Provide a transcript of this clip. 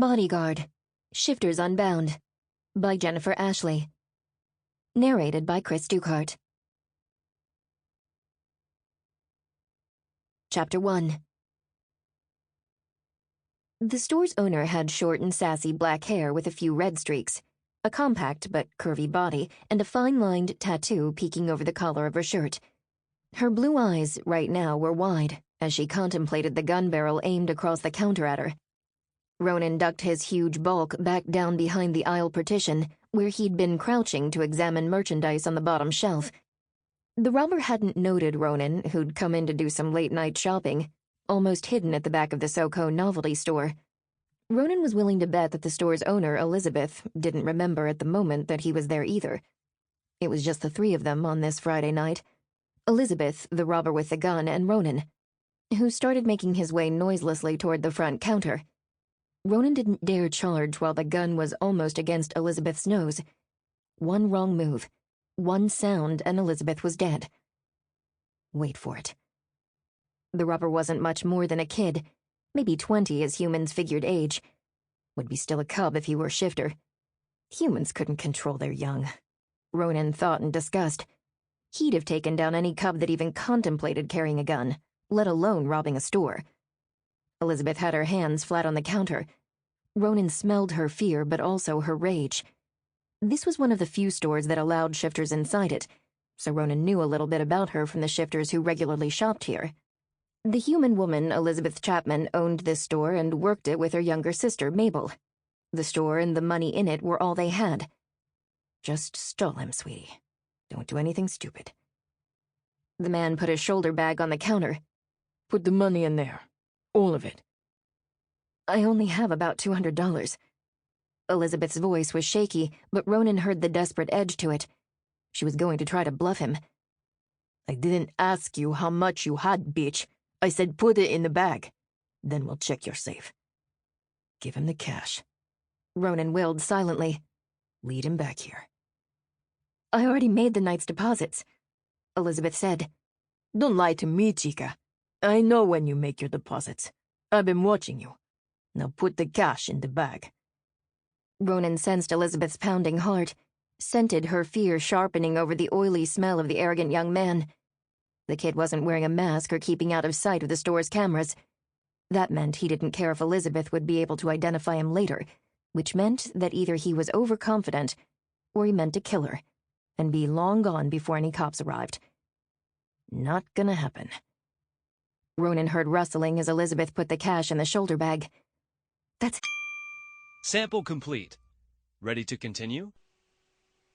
Bodyguard, Shifters Unbound, by Jennifer Ashley. Narrated by Cris Dukehart. Chapter 1. The store's owner had short and sassy black hair with a few red streaks, a compact but curvy body, and a fine-lined tattoo peeking over the collar of her shirt. Her blue eyes, right now, were wide as she contemplated the gun barrel aimed across the counter at her. Ronan ducked his huge bulk back down behind the aisle partition, where he'd been crouching to examine merchandise on the bottom shelf. The robber hadn't noted Ronan, who'd come in to do some late-night shopping, almost hidden at the back of the SoCo novelty store. Ronan was willing to bet that the store's owner, Elizabeth, didn't remember at the moment that he was there either. It was just the three of them on this Friday night. Elizabeth, the robber with the gun, and Ronan, who started making his way noiselessly toward the front counter. Ronan didn't dare charge while the gun was almost against Elizabeth's nose. One wrong move, one sound, and Elizabeth was dead. Wait for it. The robber wasn't much more than a kid, maybe 20 as humans figured age. Would be still a cub if he were shifter. Humans couldn't control their young, Ronan thought in disgust. He'd have taken down any cub that even contemplated carrying a gun, let alone robbing a store. Elizabeth had her hands flat on the counter. Ronan smelled her fear, but also her rage. This was one of the few stores that allowed shifters inside it, so Ronan knew a little bit about her from the shifters who regularly shopped here. The human woman, Elizabeth Chapman, owned this store and worked it with her younger sister, Mabel. The store and the money in it were all they had. Just stall him, sweetie. Don't do anything stupid. The man put his shoulder bag on the counter. Put the money in there. All of it. I only have about $200. Elizabeth's voice was shaky, but Ronan heard the desperate edge to it. She was going to try to bluff him. I didn't ask you how much you had, bitch. I said put it in the bag. Then we'll check your safe. Give him the cash. Ronan willed silently. Lead him back here. I already made the night's deposits, Elizabeth said. Don't lie to me, chica. I know when you make your deposits. I've been watching you. Now put the cash in the bag. Ronan sensed Elizabeth's pounding heart, scented her fear sharpening over the oily smell of the arrogant young man. The kid wasn't wearing a mask or keeping out of sight of the store's cameras. That meant he didn't care if Elizabeth would be able to identify him later, which meant that either he was overconfident or he meant to kill her and be long gone before any cops arrived. Not gonna happen. Ronan heard rustling as Elizabeth put the cash in the shoulder bag. That's... Sample complete. Ready to continue?